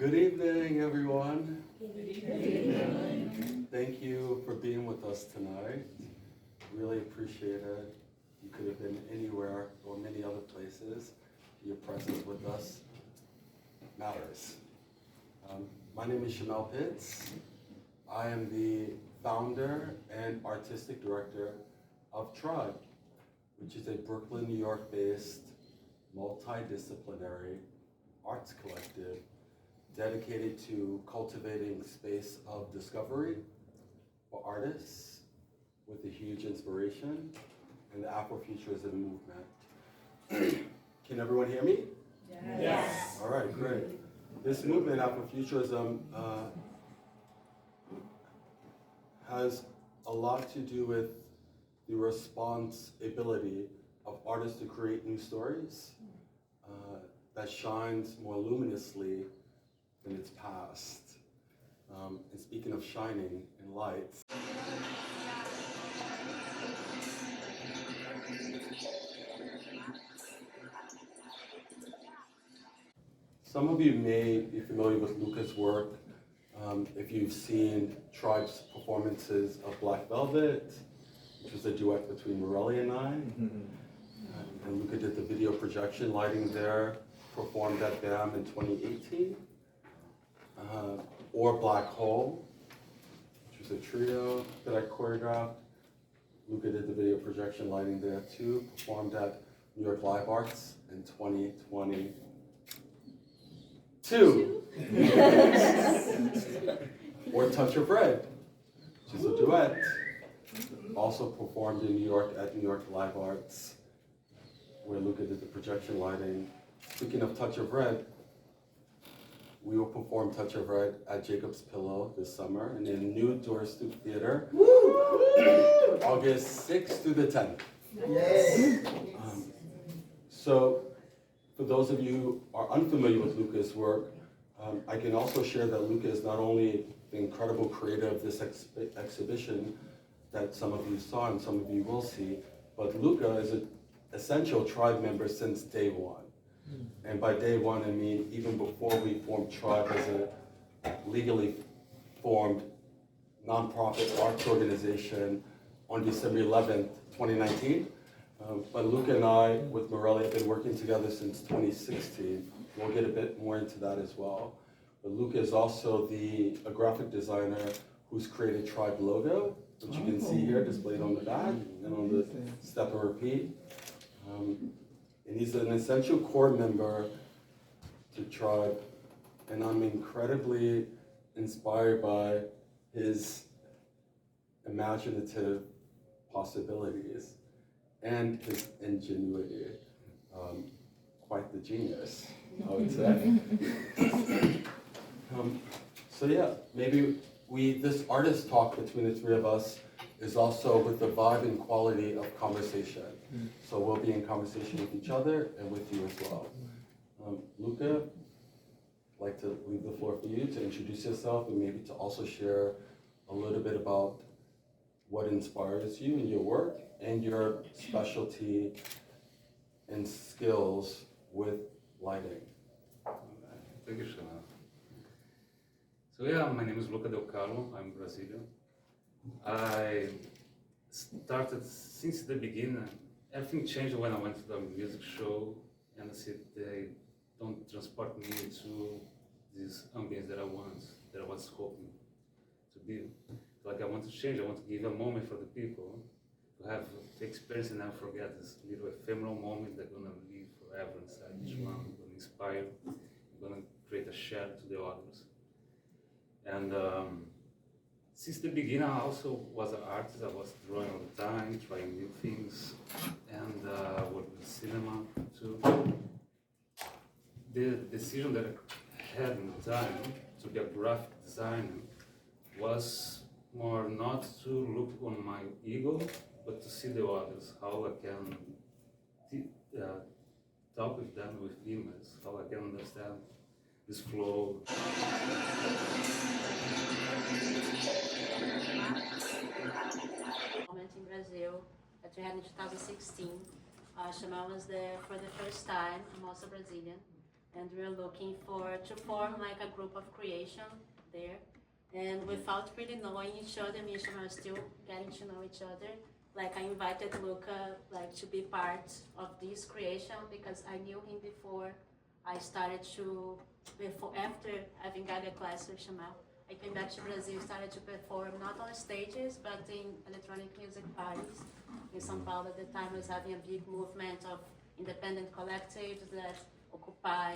Good evening, everyone. Good evening. Thank you for being with us tonight. Really appreciate it. You could have been anywhere or many other places. Your presence with us matters. My name is Shamel Pitts. I am the founder and artistic director of Tribe, which is a Brooklyn, New York-based multidisciplinary arts collective dedicated to cultivating space of discovery for artists with a huge inspiration in the Afrofuturism movement. Can everyone hear me? Yes. All right, great. This movement, Afrofuturism, has a lot to do with the responsibility of artists to create new stories that shines more luminously than its past. And speaking of shining and lights, some of you may be familiar with Lucca's work if you've seen Tribe's performances of Black Velvet, which was a duet between Mirelle and I. And Lucca did the video projection lighting there, performed at BAM in 2018. Or Black Hole, which was a trio that I choreographed. Lucca did the video projection lighting there too, performed at New York Live Arts in 2022. Or Touch of Red, which is a duet, also performed in New York at New York Live Arts, where Lucca did the projection lighting. Speaking of Touch of Red, we will perform Touch of Red at Jacob's Pillow this summer in the new Flea Theater, August 6th through the 10th. Yes. So, for those of you who are unfamiliar with Lucca's work, I can also share that Lucca is not only the incredible creator of this exhibition that some of you saw and some of you will see, but Lucca is an essential Tribe member since day one. And by day one, I mean even before we formed Tribe as a legally formed nonprofit arts organization on December 11th, 2019. But Lucca and I, with Mirelle, have been working together since 2016. We'll get a bit more into that as well. But Lucca is also a graphic designer who's created Tribe logo, which you can see here displayed on the back and on the step and repeat. And he's an essential core member to Tribe, and I'm incredibly inspired by his imaginative possibilities and his ingenuity. Quite the genius, I would say. So yeah, maybe this artist talk between the three of us is also with the vibe and quality of conversation. So we'll be in conversation with each other and with you as well. Lucca, I'd like to leave the floor for you to introduce yourself and maybe to also share a little bit about what inspires you in your work and your specialty and skills with lighting. Thank you, Shamel. So yeah, my name is Lucca Del Carlo. I'm Brazilian. I started since the beginning. Everything changed when I went to the music show and I said they don't transport me to this ambience that I was hoping to be. Like I want to change, I want to give a moment for the people to have the experience and never forget this little ephemeral moment that's gonna live forever inside each one, gonna inspire, gonna create a share to the others. And since the beginning, I also was an artist. I was drawing all the time, trying new things, and worked with cinema too. The decision that I had in the time to be a graphic designer was more not to look on my ego, but to see the others, how I can talk with them with images, how I can understand this flow. Moment in Brazil that we had in 2016. Shamel was there for the first time. I'm also Brazilian. and we're looking to form like a group of creation there. And without really knowing each other, me and Shamel are still getting to know each other. Like I invited Lucca like to be part of this creation because I knew him before I started after having got a class with Shamel. I came back to Brazil, started to perform not on stages, but in electronic music parties. In São Paulo at the time was having a big movement of independent collectives that occupy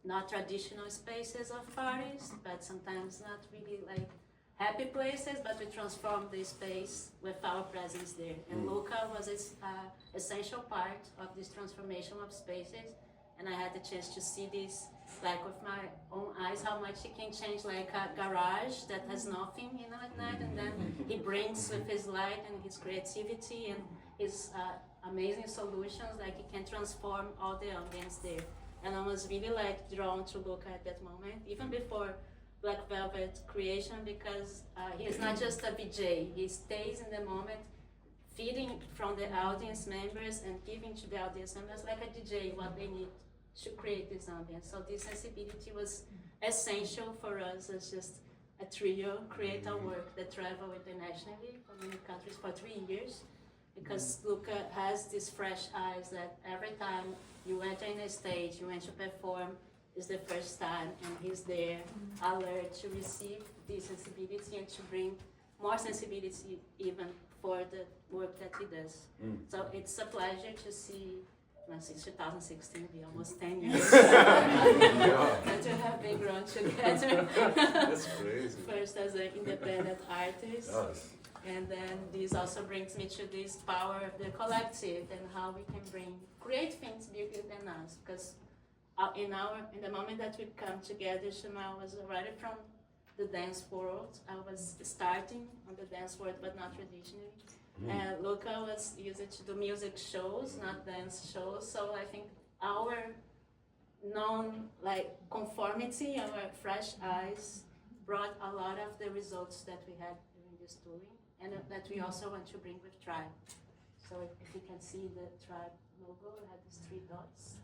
not traditional spaces of parties, but sometimes not really like happy places, but we transform the space with our presence there. And Lucca was an essential part of this transformation of spaces. And I had the chance to see this like with my own eyes, how much he can change like a garage that has nothing, at night, and then he brings with his light and his creativity and his amazing solutions, like he can transform all the ambience there. And I was really like drawn to Lucca at that moment, even before Black Velvet creation, because he is not just a VJ, he stays in the moment, feeding from the audience members and giving to the audience members like a DJ what they need to create this ambience. So this sensibility was essential for us as just a trio, create a work that traveled internationally for many countries for 3 years, because Lucca has these fresh eyes that every time you enter in a stage, you enter to perform, is the first time, and he's there, alert to receive this sensibility and to bring more sensibility even for the work that he does. So it's a pleasure to see, since 2016, be almost 10 years, and to have been grown together. That's crazy. First as an independent artist, Yes. and then this also brings me to this power of the collective and how we can create things bigger than us. Because in the moment that we come together, Shamel was already from the dance world. I was starting on the dance world, but not traditionally. And Lucca was used to do music shows, not dance shows. So I think our conformity, our fresh eyes, brought a lot of the results that we had during this touring, and that we also want to bring with Tribe. So if you can see the Tribe logo, it had these 3 dots.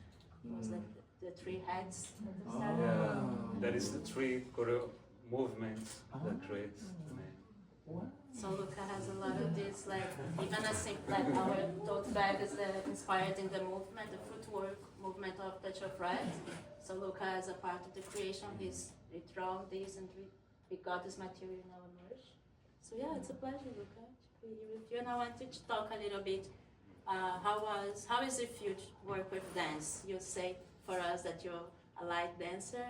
It was like the 3 heads at the start. Yeah, that is the 3 choreo movements that creates the name. So Lucca has a lot of this, even our tote bag is inspired in the movement, the footwork movement of Touch of Red. So Lucca, as a part of the creation, we draw this and we got this material in our merch. So yeah, it's a pleasure, Lucca, to be here with you. And I wanted to talk a little bit, how is it you work with dance? You say for us that you're a light dancer,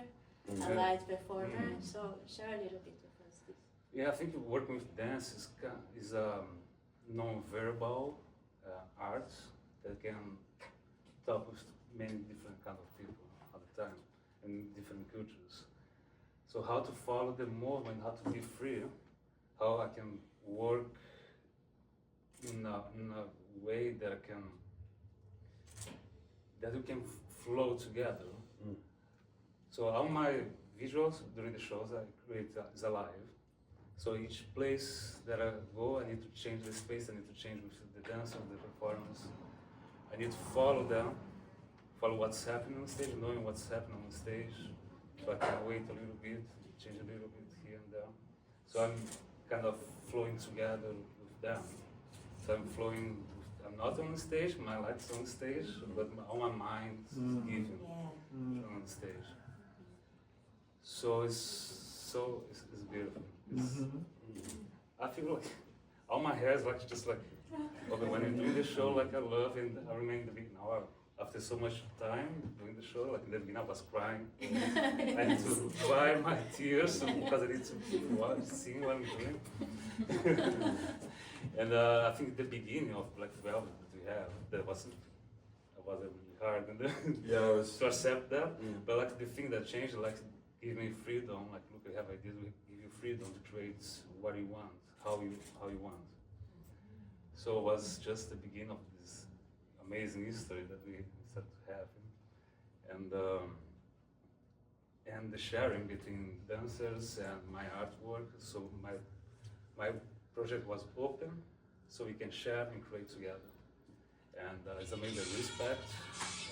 a light performer, so share a little bit with us. Yeah, I think working with dance is non-verbal art that can talk with many different kind of people at the time in different cultures. So how to follow the movement, how to be free, how I can work in a way that we can flow together. So all my visuals during the shows I create is alive. So each place that I go, I need to change the space, I need to change with the dancer, the performance. I need to follow them, follow what's happening on stage, knowing what's happening on stage. So I can wait a little bit, change a little bit here and there. So I'm kind of flowing together with them. So I'm not on stage, my light's on stage, but all my mind is given on stage. So it's beautiful. I feel like all my hair is okay, when I'm doing the show, I love, and I remember the beginning. Now, after so much time doing the show, in the beginning I was crying. I need to dry my tears because I need to see what I'm doing. And I think the beginning of Black Velvet that we have, that wasn't really hard to accept that. But the thing that changed, give me freedom. Look, I have ideas. We give you freedom to create what you want, how you want. So it was just the beginning of this amazing history that we started to have, and the sharing between dancers and my artwork. So my project was open, so we can share and create together. And it's amazing the respect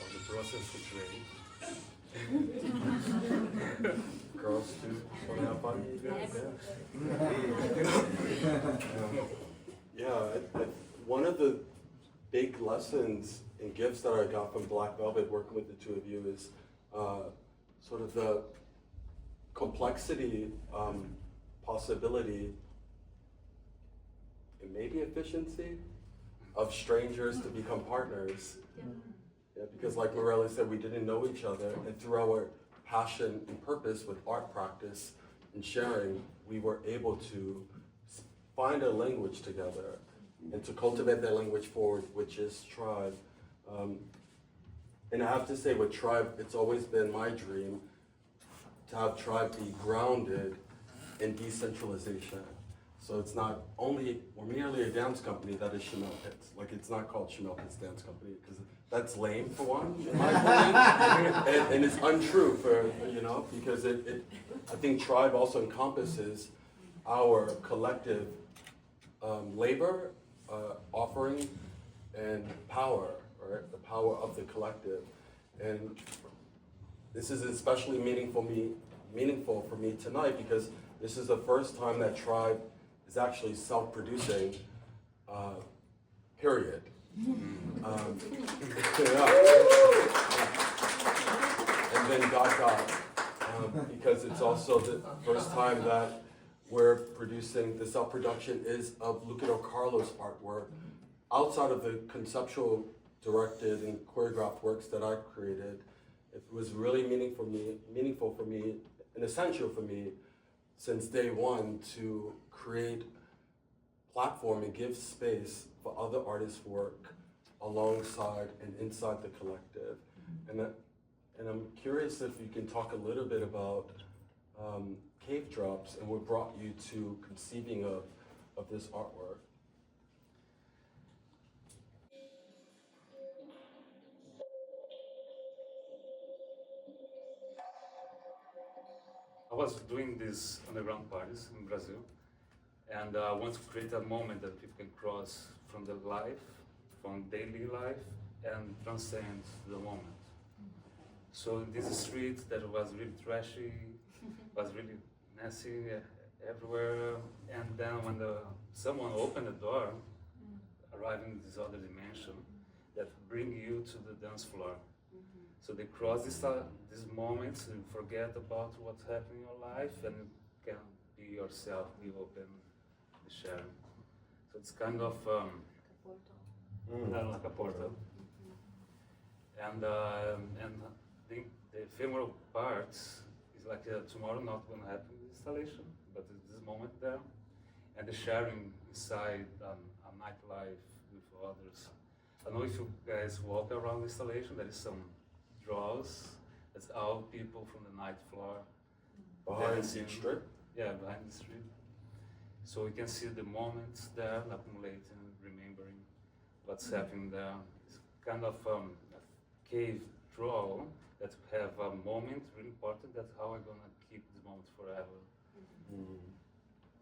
of the process to create. Girls too, want to have fun? One of the big lessons and gifts that I got from Black Velvet working with the two of you is sort of the complexity, possibility, and maybe efficiency of strangers to become partners. Yeah, because like Mirelle said, we didn't know each other, and through our passion and purpose with art practice and sharing, we were able to find a language together and to cultivate that language forward, which is Tribe. And I have to say with Tribe, it's always been my dream to have Tribe be grounded in decentralization. So it's not only, we're merely a dance company that is Shamel Pitts. Like, it's not called Shamel Pitts Dance Company, because that's lame for one, in my opinion. and it's untrue for, because I think Tribe also encompasses our collective labor, offering, and power, right? The power of the collective. And this is especially meaningful for me tonight, because this is the first time that Tribe is actually self-producing, period. And then dot, because it's also the first time that we're producing, the self-production is of Lucca Del Carlo's artwork, outside of the conceptual directed and choreographed works that I created. It was really meaningful for me, and essential for me since day one to create platform and give space for other artists' work alongside and inside the collective. And I'm curious if you can talk a little bit about CAVEDROPS and what brought you to conceiving of this artwork. I was doing these underground parties in Brazil, and I want to create a moment that people can cross from the life, from daily life, and transcend the moment. So in this street that was really trashy, was really messy everywhere, and then when someone opened the door, arriving in this other dimension that bring you to the dance floor. So they cross these moments and forget about what's happening in your life, and you can be yourself, be open, be sharing. So it's kind of like a portal. And the ephemeral part is like tomorrow not going to happen in the installation, but it's this moment there, and the sharing inside a nightlife with others. I don't know if you guys walk around the installation. There is some draws. That's all people from the night floor. Behind the street? Yeah, behind the street. So we can see the moments there, accumulating, remembering what's happening there. It's kind of a cave draw that have a moment really important. That's how I'm gonna keep this moment forever.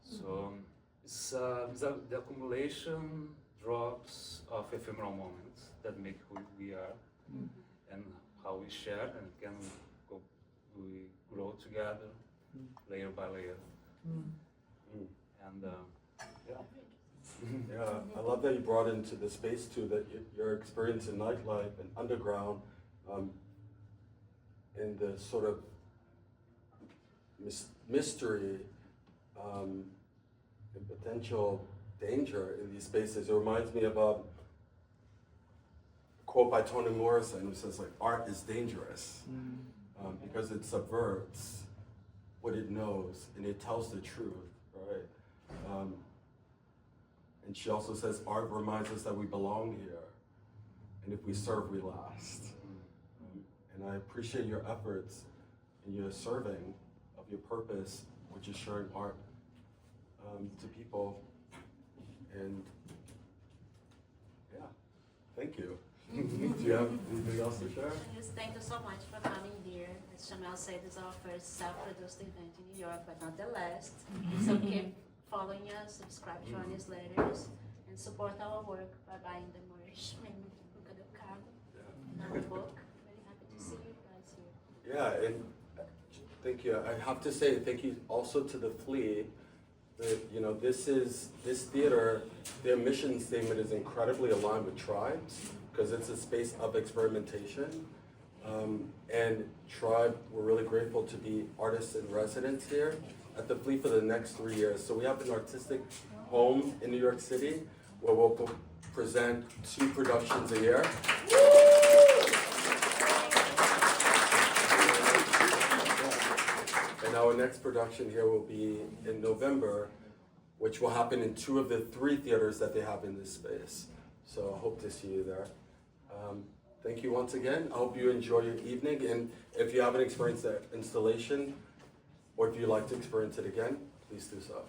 So it's the accumulation drops of ephemeral moments that make who we are and how we share, and we grow together layer by layer. And Yeah, I love that you brought into the space too that your experience in nightlife and underground, and the sort of mystery and potential danger in these spaces. It reminds me of a quote by Toni Morrison who says, like, art is dangerous because it subverts what it knows and it tells the truth, right? And she also says art reminds us that we belong here, and if we serve, we last. And I appreciate your efforts and your serving of your purpose, which is sharing art to people. And yeah, thank you. Do you have anything else to share? Yes, thank you so much for coming here. As Shamel said, this is our first self-produced event in New York, but not the last. So keep following us, subscribe to our newsletters, and support our work by buying the merch. Lucca Del Carlo, and our book. Very happy to see you guys here. Yeah, Thank you. I have to say thank you also to the Flea. You know, this theater, their mission statement is incredibly aligned with Tribe's because it's a space of experimentation. And Tribe, we're really grateful to be artists in residence here at the Flea for the next 3 years. So we have an artistic home in New York City where we'll present 2 productions a year. And our next production here will be in November, which will happen in 2 of the 3 theaters that they have in this space. So I hope to see you there. Thank you once again. I hope you enjoy your evening. And if you haven't experienced the installation, or if you'd like to experience it again, please do so.